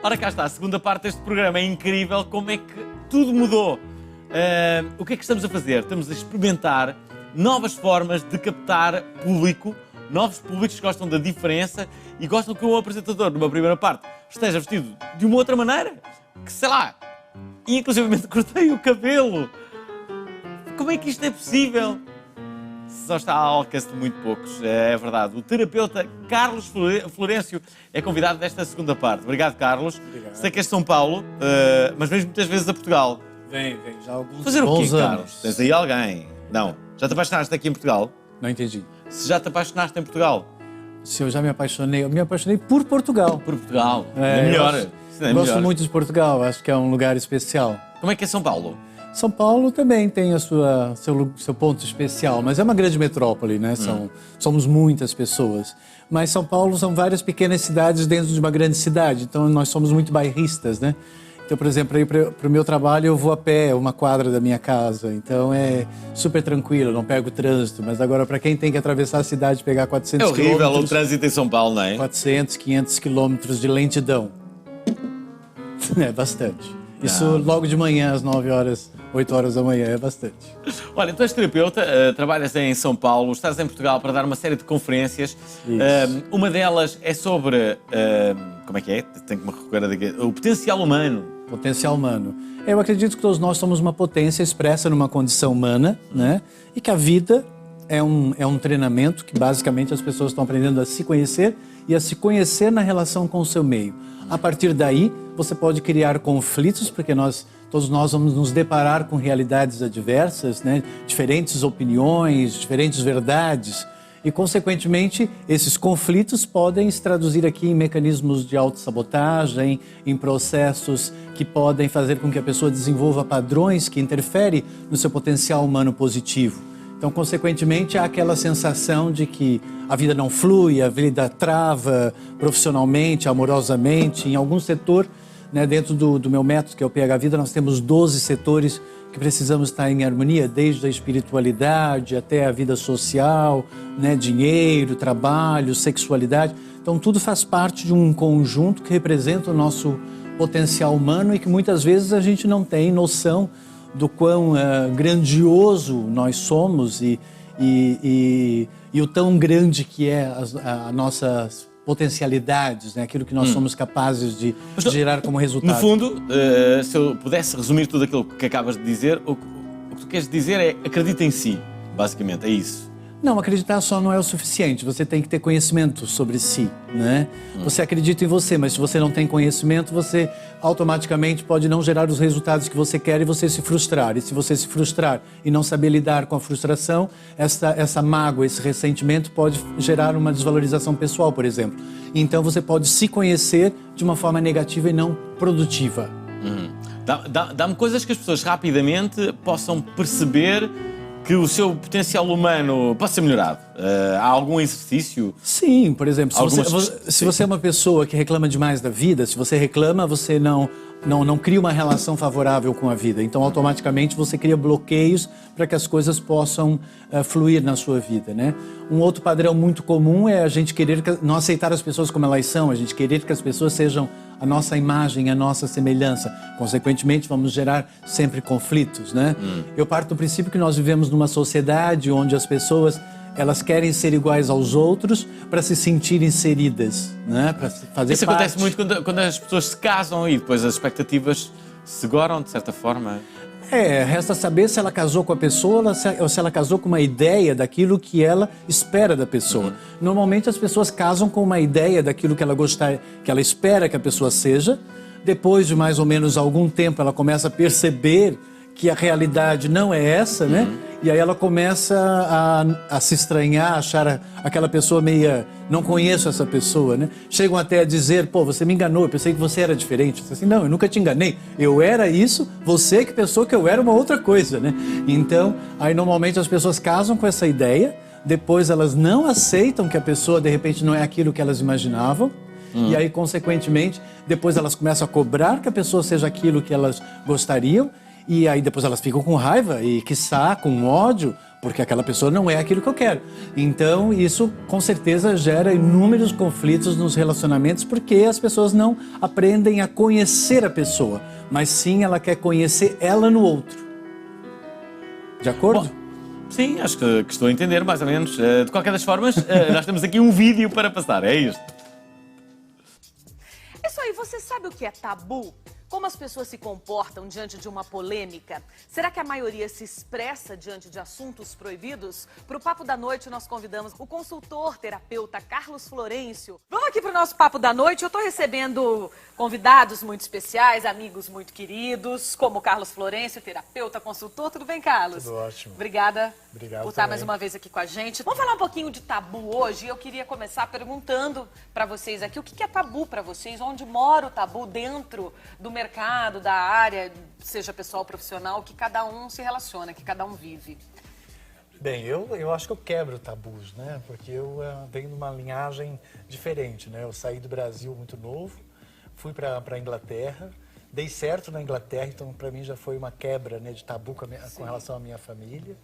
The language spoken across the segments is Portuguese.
Ora, cá está, a segunda parte deste programa. É incrível como é que tudo mudou. O que é que estamos a fazer? Estamos a experimentar novas formas de captar público, novos públicos que gostam da diferença e gostam que o apresentador, numa primeira parte, esteja vestido de uma outra maneira, que sei lá, inclusivamente cortei o cabelo. Como é que isto é possível? Só está ao alcance de muito poucos, é verdade. O terapeuta Carlos Florencio é convidado desta segunda parte. Obrigado, Carlos. Obrigado. Sei que és de São Paulo, mas vens muitas vezes a Portugal. Vem, já há alguns Fazer o quê, bons anos. Carlos? Tens aí alguém? Não. Já te apaixonaste aqui em Portugal? Não entendi. Se já te apaixonaste em Portugal? Se eu já me apaixonei, eu me apaixonei por Portugal. Por Portugal. É melhor. Isso é Gosto melhor. muito de Portugal, acho que é um lugar especial. Como é que é São Paulo? São Paulo também tem seu ponto especial, mas é uma grande metrópole, né? Somos muitas pessoas. Mas São Paulo são várias pequenas cidades dentro de uma grande cidade, então nós somos muito bairristas, né? Então, por exemplo, aí para o meu trabalho eu vou a pé, uma quadra da minha casa, então é super tranquilo, não pego trânsito. Mas agora para quem tem que atravessar a cidade e pegar 400 É horrível quilômetros... o trânsito em São Paulo, não é? 400, 500 quilômetros de lentidão. É bastante. Isso logo de manhã, às 9 horas, 8 horas da manhã, é bastante. Olha, tu és terapeuta, trabalhas em São Paulo, estás em Portugal para dar uma série de conferências. Uma delas é sobre, como é que é? Tenho que me recordar daqui. O potencial humano. Potencial humano. Eu acredito que todos nós somos uma potência expressa numa condição humana, né? E que a vida é um treinamento que basicamente as pessoas estão aprendendo a se conhecer e a se conhecer na relação com o seu meio. A partir daí, você pode criar conflitos, porque todos nós vamos nos deparar com realidades adversas, né? Diferentes opiniões, diferentes verdades. E, consequentemente, esses conflitos podem se traduzir aqui em mecanismos de autossabotagem, em processos que podem fazer com que a pessoa desenvolva padrões que interferem no seu potencial humano positivo. Então, consequentemente, há aquela sensação de que a vida não flui, a vida trava profissionalmente, amorosamente. Em algum setor, né, dentro do meu método, que é o PH Vida, nós temos 12 setores que precisamos estar em harmonia, desde a espiritualidade até a vida social, né, dinheiro, trabalho, sexualidade. Então, tudo faz parte de um conjunto que representa o nosso potencial humano e que muitas vezes a gente não tem noção do quão grandioso nós somos e o tão grande que é as nossas potencialidades, né? Aquilo que nós somos capazes de gerar como resultado. No fundo, se eu pudesse resumir tudo aquilo que acabas de dizer, o que tu queres dizer é acredita em si, basicamente, é isso. Não, acreditar só não é o suficiente, você tem que ter conhecimento sobre si, né? Você acredita em você, mas se você não tem conhecimento, você automaticamente pode não gerar os resultados que você quer e você se frustrar. E se você se frustrar e não saber lidar com a frustração, essa mágoa, esse ressentimento pode gerar uma desvalorização pessoal, por exemplo. Então você pode se conhecer de uma forma negativa e não produtiva. Dá-me coisas que as pessoas rapidamente possam perceber que o seu potencial humano pode ser melhorado. Há algum exercício? Sim, por exemplo, se você é uma pessoa que reclama demais da vida, se você reclama, você não cria uma relação favorável com a vida. Então, automaticamente, você cria bloqueios para que as coisas possam fluir na sua vida, né? Um outro padrão muito comum é a gente querer não aceitar as pessoas como elas são, a gente querer que as pessoas sejam a nossa imagem, a nossa semelhança. Consequentemente, vamos gerar sempre conflitos, né? Eu parto do princípio que nós vivemos numa sociedade onde as pessoas elas querem ser iguais aos outros para se sentir inseridas, né? Para fazer parte. Isso acontece muito quando as pessoas se casam e depois as expectativas se goram, de certa forma. Resta saber se ela casou com a pessoa ou se ela casou com uma ideia daquilo que ela espera da pessoa. Normalmente as pessoas casam com uma ideia daquilo que ela espera que a pessoa seja. Depois de mais ou menos algum tempo ela começa a perceber que a realidade não é essa, né? E aí ela começa a se estranhar, achar aquela pessoa meia... Não conheço essa pessoa, né? Chegam até a dizer, pô, você me enganou, eu pensei que você era diferente. Eu disse assim, não, eu nunca te enganei. Eu era isso, você que pensou que eu era uma outra coisa, né? Então, aí normalmente as pessoas casam com essa ideia, depois elas não aceitam que a pessoa, de repente, não é aquilo que elas imaginavam. E aí, consequentemente, depois elas começam a cobrar que a pessoa seja aquilo que elas gostariam. E aí depois elas ficam com raiva e, quiçá, com ódio, porque aquela pessoa não é aquilo que eu quero. Então, isso com certeza gera inúmeros conflitos nos relacionamentos, porque as pessoas não aprendem a conhecer a pessoa, mas sim ela quer conhecer ela no outro. De acordo? Bom, sim, acho que estou a entender mais ou menos. De qualquer das formas, nós temos aqui um vídeo para passar, é isto. Isso aí, você sabe o que é tabu? Como as pessoas se comportam diante de uma polêmica? Será que a maioria se expressa diante de assuntos proibidos? Para o Papo da Noite, nós convidamos o consultor terapeuta Carlos Florencio. Vamos aqui para o nosso Papo da Noite. Eu estou recebendo convidados muito especiais, amigos muito queridos, como o Carlos Florencio, terapeuta, consultor. Tudo bem, Carlos? Tudo ótimo. Obrigada Obrigado por estar também. mais uma vez aqui com a gente. Vamos falar um pouquinho de tabu hoje. Eu queria começar perguntando para vocês aqui o que é tabu para vocês, onde mora o tabu dentro do mercado, da área, seja pessoal ou profissional, que cada um se relaciona, que cada um vive. Bem, eu acho que eu quebro tabus, né? Porque eu venho de uma linhagem diferente, né? Eu saí do Brasil muito novo, fui para a Inglaterra, dei certo na Inglaterra, então para mim já foi uma quebra, né, de tabu com relação à minha família.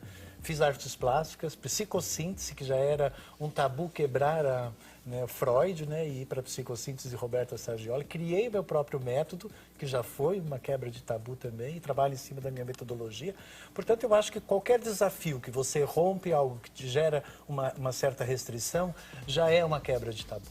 Fiz artes plásticas, psicossíntese, que já era um tabu quebrar Freud, né, e ir para a psicossíntese de Roberta Sargioli. Criei meu próprio método, que já foi uma quebra de tabu também, e trabalho em cima da minha metodologia. Portanto, eu acho que qualquer desafio que você rompe algo que te gera uma certa restrição, já é uma quebra de tabu.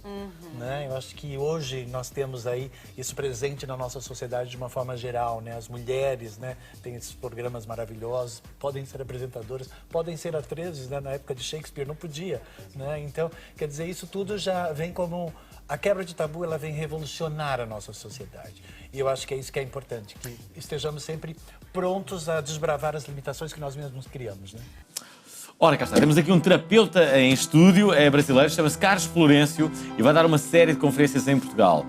Né? Eu acho que hoje nós temos aí isso presente na nossa sociedade de uma forma geral, né? As mulheres, né, têm esses programas maravilhosos, podem ser apresentadoras, podem ser atrizes, né? Na época de Shakespeare não podia, né? Então, quer dizer, isso tudo já vem como... A quebra de tabu, ela vem revolucionar a nossa sociedade. E eu acho que é isso que é importante, que estejamos sempre prontos a desbravar as limitações que nós mesmos criamos, né? Ora, cá está, temos aqui um terapeuta em estúdio, é brasileiro, chama-se Carlos Florencio e vai dar uma série de conferências em Portugal.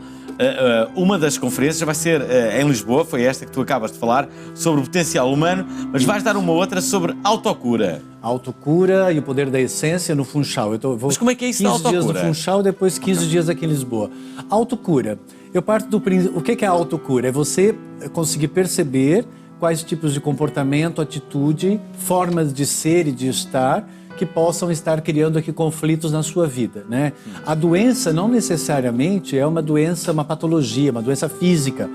Uma das conferências vai ser em Lisboa, foi esta que tu acabas de falar, sobre o potencial humano, mas vais dar uma outra sobre autocura. Autocura e o poder da essência no Funchal. Mas como é que é isso da 15 dias autocura? no Funchal, depois 15 dias aqui em Lisboa. Autocura. Eu parto do princípio... O que é a autocura? É você conseguir perceber quais tipos de comportamento, atitude, formas de ser e de estar que possam estar criando aqui conflitos na sua vida, né? A doença não necessariamente é uma doença, uma patologia, uma doença física.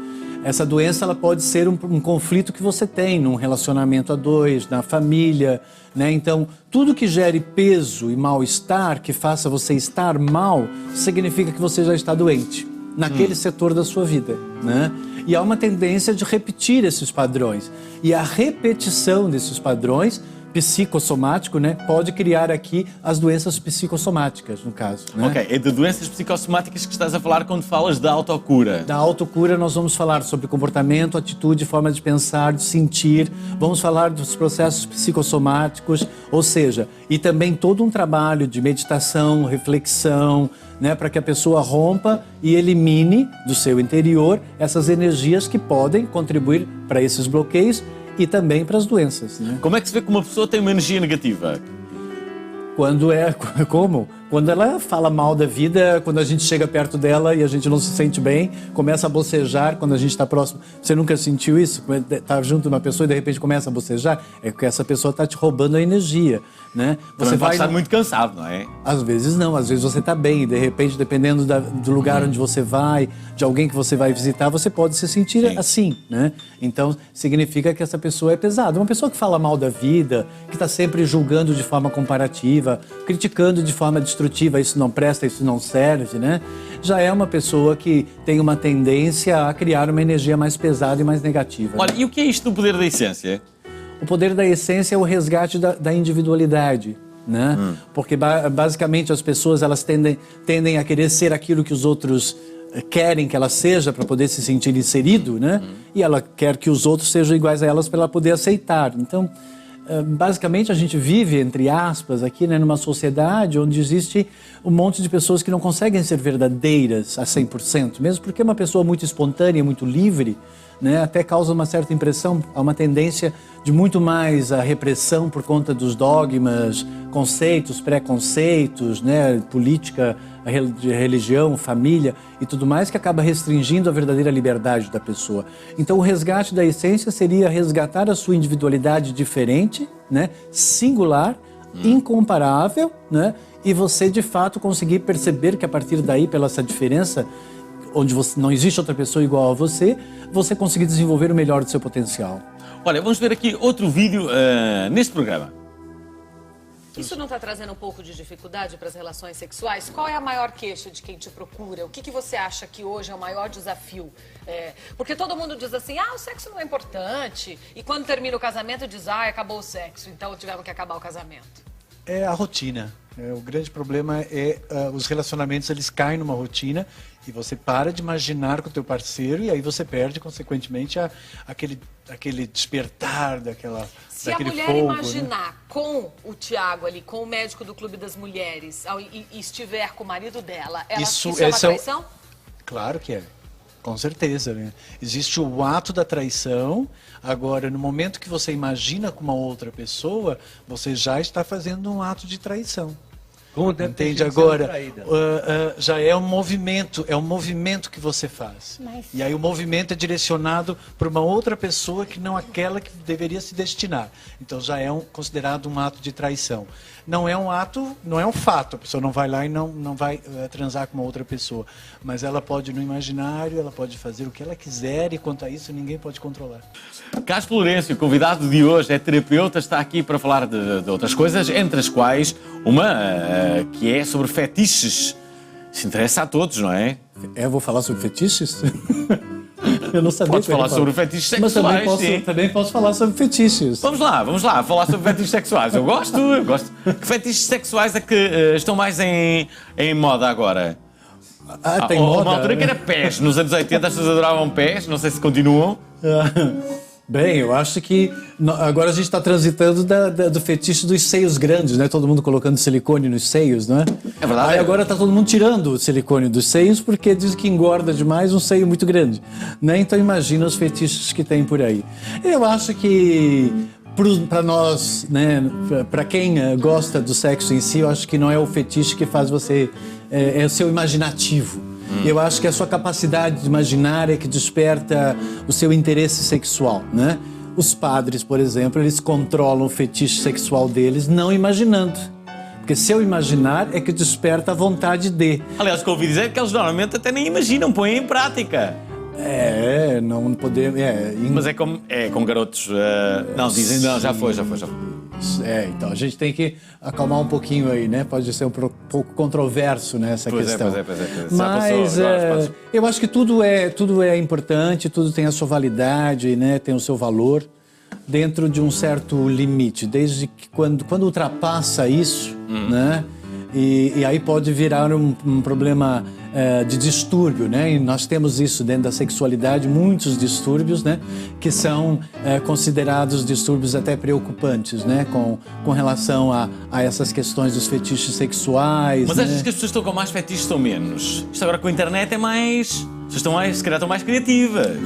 Essa doença ela pode ser um conflito que você tem num relacionamento a dois, na família, né? Então, tudo que gere peso e mal-estar, que faça você estar mal, significa que você já está doente naquele setor da sua vida, né? E há uma tendência de repetir esses padrões. E a repetição desses padrões psicossomático, né, pode criar aqui as doenças psicossomáticas, no caso. Né? Ok, é de doenças psicossomáticas que estás a falar quando falas da autocura. Da autocura nós vamos falar sobre comportamento, atitude, forma de pensar, de sentir, vamos falar dos processos psicossomáticos, ou seja, e também todo um trabalho de meditação, reflexão, né, para que a pessoa rompa e elimine do seu interior essas energias que podem contribuir para esses bloqueios e também para as doenças. Né? Como é que se vê que uma pessoa tem uma energia negativa? Como? Quando ela fala mal da vida, quando a gente chega perto dela e a gente não se sente bem, começa a bocejar quando a gente está próximo. Você nunca sentiu isso? Tá junto de uma pessoa e de repente começa a bocejar? É porque essa pessoa está te roubando a energia, né? Você vai estar muito cansado, não é? Às vezes não, às vezes você está bem e de repente, dependendo do lugar onde você vai, de alguém que você vai visitar, você pode se sentir assim, né? Então, significa que essa pessoa é pesada. Uma pessoa que fala mal da vida, que está sempre julgando de forma comparativa, criticando de forma destrutiva, isso não presta, isso não serve, né? Já é uma pessoa que tem uma tendência a criar uma energia mais pesada e mais negativa. Olha, e o que é isto do poder da essência? O poder da essência é o resgate da individualidade, né? Porque basicamente as pessoas elas tendem a querer ser aquilo que os outros querem que ela seja para poder se sentir inserido, né? E ela quer que os outros sejam iguais a elas para ela poder aceitar. Então, basicamente a gente vive, entre aspas, aqui, né, numa sociedade onde existe um monte de pessoas que não conseguem ser verdadeiras a 100%, mesmo porque é uma pessoa muito espontânea, muito livre, né, até causa uma certa impressão, há uma tendência de muito mais a repressão por conta dos dogmas, conceitos, preconceitos, né, política de religião, família e tudo mais, que acaba restringindo a verdadeira liberdade da pessoa. Então, o resgate da essência seria resgatar a sua individualidade diferente, né? Singular, incomparável, né? E você, de fato, conseguir perceber que a partir daí, pela essa diferença, onde não existe outra pessoa igual a você, você conseguir desenvolver o melhor do seu potencial. Olha, vamos ver aqui outro vídeo neste programa. Isso não está trazendo um pouco de dificuldade para as relações sexuais? Qual é a maior queixa de quem te procura? O que você acha que hoje é o maior desafio? Porque todo mundo diz assim, o sexo não é importante. E quando termina o casamento diz, acabou o sexo, então tivemos que acabar o casamento. É a rotina. O grande problema é os relacionamentos, eles caem numa rotina e você para de imaginar com o teu parceiro e aí você perde, consequentemente, aquele despertar daquele Se a mulher fogo, imaginar, né? com o Tiago ali, com o médico do Clube das Mulheres, e estiver com o marido dela, isso é uma traição? Claro que é. Com certeza, né? Existe o ato da traição. Agora, no momento que você imagina com uma outra pessoa, você já está fazendo um ato de traição. Entende? Agora, já é um movimento que você faz. E aí o movimento é direcionado para uma outra pessoa que não aquela que deveria se destinar. Então já é considerado um ato de traição. Não é um ato, não é um fato. A pessoa não vai lá e não vai transar com uma outra pessoa. Mas ela pode, no imaginário, ela pode fazer o que ela quiser e quanto a isso ninguém pode controlar. Carlos Florencio, convidado de hoje, é terapeuta, está aqui para falar de outras coisas, entre as quais uma que é sobre fetiches. Se interessa a todos, não é? Vou falar sobre fetiches? Eu não sabia. Podes falar sobre fetiches sexuais, mas também posso falar sobre fetiches. Vamos lá, falar sobre fetiches sexuais. Eu gosto. Que fetiches sexuais é que estão mais em moda agora? Tem moda? Uma altura que era pés. Nos anos 80 as pessoas adoravam pés, não sei se continuam. Bem, eu acho que agora a gente está transitando do fetiche dos seios grandes, né? Todo mundo colocando silicone nos seios, não é? É verdade. Aí agora está todo mundo tirando o silicone dos seios porque diz que engorda demais um seio muito grande, né? Então imagina os fetiches que tem por aí. Eu acho que para nós, né? Para quem gosta do sexo em si, eu acho que não é o fetiche que faz você, é o seu imaginativo. Eu acho que a sua capacidade de imaginar é que desperta o seu interesse sexual, né? Os padres, por exemplo, eles controlam o fetiche sexual deles não imaginando. Porque se eu imaginar é que desperta a vontade de. Aliás, o que eu ouvi dizer é que eles normalmente até nem imaginam, põem em prática. Não podemos... Mas é com garotos... não, dizem, não, já foi. Então a gente tem que acalmar um pouquinho aí, né? Pode ser um pouco controverso nessa questão. Pois é. Mas eu acho que tudo é importante, tudo tem a sua validade, né? Tem o seu valor dentro de um certo limite. Desde que quando ultrapassa isso, né? E aí pode virar um problema de distúrbio, né? E nós temos isso dentro da sexualidade, muitos distúrbios, né? Que são considerados distúrbios até preocupantes, né? Com relação a essas questões dos fetiches sexuais. Mas né? achas que as pessoas estão com mais fetiches ou menos? Isto agora com a internet é mais... As pessoas se calhar estão mais criativas.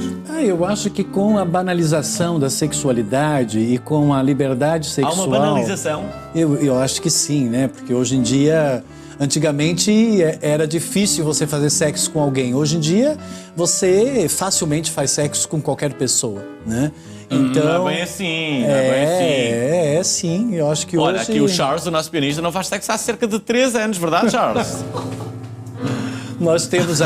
Eu acho que com a banalização da sexualidade e com a liberdade sexual... Há uma banalização? Eu acho que sim, né? Porque hoje em dia... Antigamente era difícil você fazer sexo com alguém. Hoje em dia você facilmente faz sexo com qualquer pessoa, né? Então, não é bem assim, não é bem assim. Sim. Eu acho que Olha, hoje... aqui o Charles, o nosso pianista, não faz sexo há cerca de 3 anos, verdade, Charles? Nós temos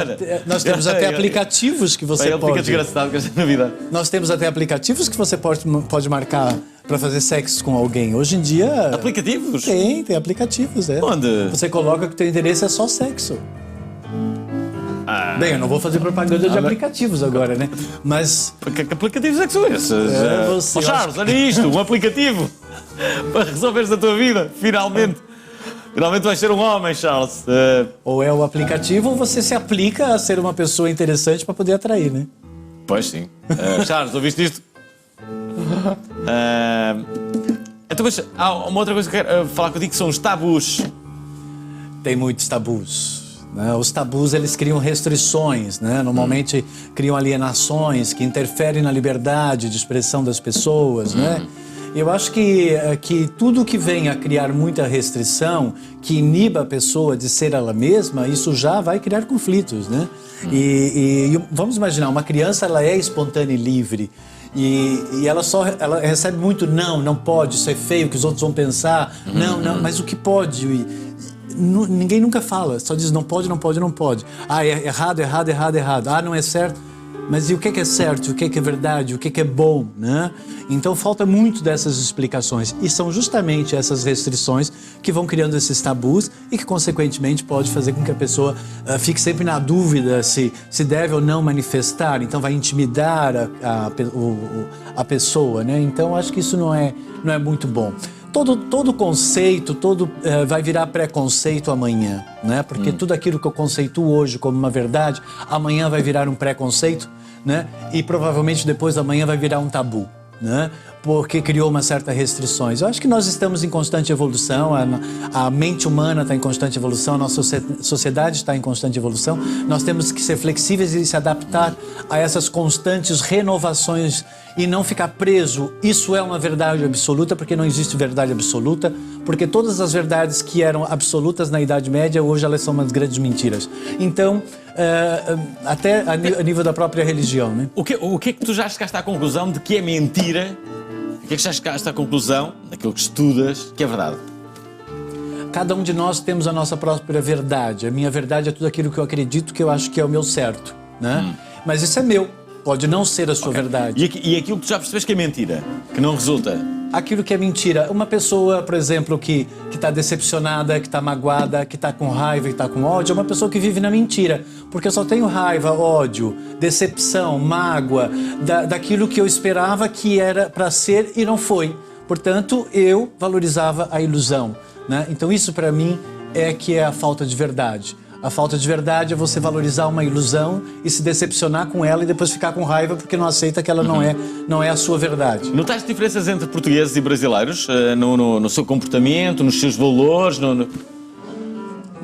até aplicativos que você Ele pode... fica desgraçado com essa novidade. Nós temos até aplicativos que você pode marcar para fazer sexo com alguém. Hoje em dia... Aplicativos? Tem aplicativos, Onde? Você coloca que o teu interesse é só sexo. Bem, eu não vou fazer propaganda de aplicativos agora, né? Mas... Que aplicativos é que são esses? Charles, olha isto, um aplicativo para resolveres a tua vida, finalmente. Finalmente vais ser um homem, Charles. Ou é o aplicativo ou você se aplica a ser uma pessoa interessante para poder atrair, né? Pois sim. Charles, ouviste isto? Então, mas há uma outra coisa que eu quero falar contigo, que são os tabus. Tem muitos tabus, né? Os tabus, eles criam restrições, né? Normalmente criam alienações que interferem na liberdade de expressão das pessoas, né? Eu acho que tudo que vem a criar muita restrição, que iniba a pessoa de ser ela mesma, isso já vai criar conflitos, né? E vamos imaginar, uma criança, ela é espontânea e livre. E ela recebe muito não pode, isso é feio, o que os outros vão pensar. Não, mas o que pode? Ninguém nunca fala, só diz não pode, não pode, não pode. Ah, é errado. Ah, não é certo. Mas e o que é certo, o que é verdade, o que é bom, né? Então falta muito dessas explicações. E são justamente essas restrições que vão criando esses tabus e que, consequentemente, pode fazer com que a pessoa fique sempre na dúvida se deve ou não manifestar. Então vai intimidar a pessoa, né? Então acho que isso não é muito bom. Todo conceito, vai virar preconceito amanhã, né? Porque tudo aquilo que eu conceituo hoje como uma verdade, amanhã vai virar um preconceito, né? E provavelmente depois da manhã vai virar um tabu, né? Porque criou uma certa restrições. Eu acho que nós estamos em constante evolução, a mente humana está em constante evolução, a nossa sociedade está em constante evolução. Nós temos que ser flexíveis e se adaptar a essas constantes renovações e não ficar preso. Isso é uma verdade absoluta, porque não existe verdade absoluta, porque todas as verdades que eram absolutas na Idade Média, hoje elas são umas grandes mentiras. Então, até a nível da própria religião, né? O que é que tu já chegaste à conclusão de que é mentira? O que é que já chegaste à conclusão, daquilo que estudas, que é verdade? Cada um de nós temos a nossa própria verdade. A minha verdade é tudo aquilo que eu acredito, que eu acho que é o meu certo, né? Mas isso é meu, pode não ser a sua verdade. E aquilo que tu já percebes que é mentira, que não resulta? Aquilo que é mentira. Uma pessoa, por exemplo, que está decepcionada, que está magoada, que está com raiva e está com ódio, é uma pessoa que vive na mentira. Porque eu só tenho raiva, ódio, decepção, mágoa, daquilo que eu esperava que era para ser e não foi. Portanto, eu valorizava a ilusão, né? Então isso para mim é que é a falta de verdade. A falta de verdade é você valorizar uma ilusão e se decepcionar com ela e depois ficar com raiva porque não aceita que ela não é a sua verdade. Notaste diferenças entre portugueses e brasileiros no seu comportamento, nos seus valores?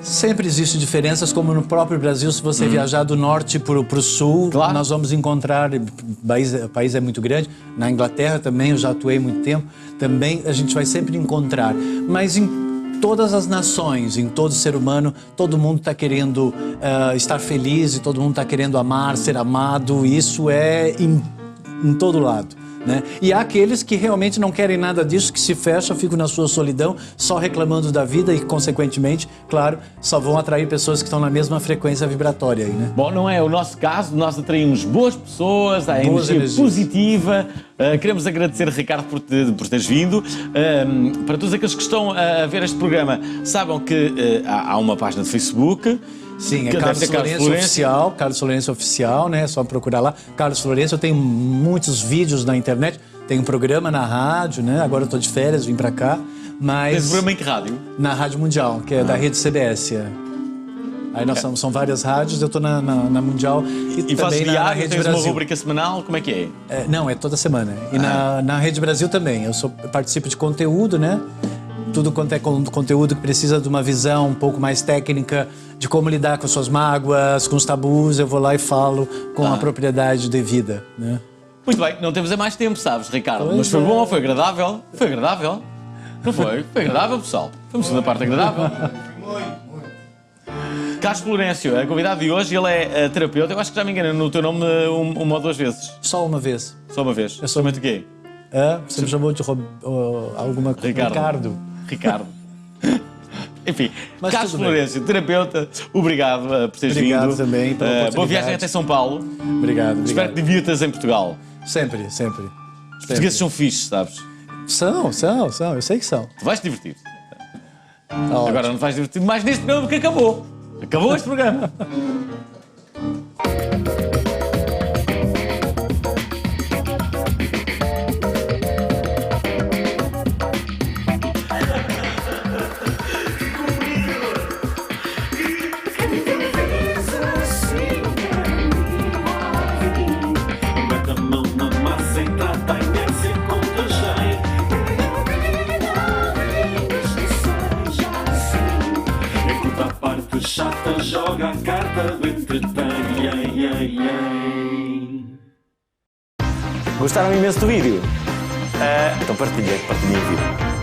Sempre existem diferenças, como no próprio Brasil, se você viajar do norte para o sul, claro, nós vamos encontrar, o país é muito grande, na Inglaterra também, eu já atuei muito tempo, também a gente vai sempre encontrar, mas em todas as nações, em todo ser humano, todo mundo está querendo estar feliz e todo mundo está querendo amar, ser amado, isso é em todo lado, né? E há aqueles que realmente não querem nada disso, que se fecham, ficam na sua solidão, só reclamando da vida e, consequentemente, claro, só vão atrair pessoas que estão na mesma frequência vibratória aí, né? Bom, não é o nosso caso, nós atraímos boas pessoas, a energia positiva. Queremos agradecer, Ricardo, por teres vindo. Para todos aqueles que estão a ver este programa, saibam que há uma página de Facebook. Sim, é Carlos Florencio Oficial, Carlos Florencio Oficial, né? É só procurar lá. Carlos Florencio, eu tenho muitos vídeos na internet, tem um programa na rádio, né? Agora eu tô de férias, vim pra cá, mas... Tem um programa em que rádio? Na Rádio Mundial, que é da rede CBS. Aí nós são várias rádios, eu tô na Mundial e também na Rede tens Brasil. Uma rubrica semanal, como é que é? Não, é toda semana. E na Rede Brasil também, eu participo de conteúdo, né? Tudo quanto é conteúdo que precisa de uma visão um pouco mais técnica de como lidar com suas mágoas, com os tabus, eu vou lá e falo com a propriedade devida, né? Muito bem, não temos mais tempo, sabes, Ricardo? Mas foi bom, foi agradável. Foi agradável. Não foi? Foi agradável, pessoal. Foi uma segunda parte agradável. Carlos Florencio, a convidada de hoje, ele é terapeuta. Eu acho que já me engano no teu nome uma ou duas vezes. Só uma vez. Só uma vez? Eu sou muito quê? Você me chamou de alguma coisa? Ricardo. Enfim, mas Carlos Florencio, terapeuta, obrigado por teres vindo. Obrigado também pela oportunidade. Boa viagem até São Paulo. Obrigado. Espero que divirtas em Portugal. Sempre. Os portugueses são fixes, sabes? São, eu sei que são. Tu vais te divertir. Ótimo. Agora não te vais divertir mais neste programa porque acabou. Acabou este programa. Chata joga a carta do entretém. Gostaram imenso do vídeo? Então partilhem a vida.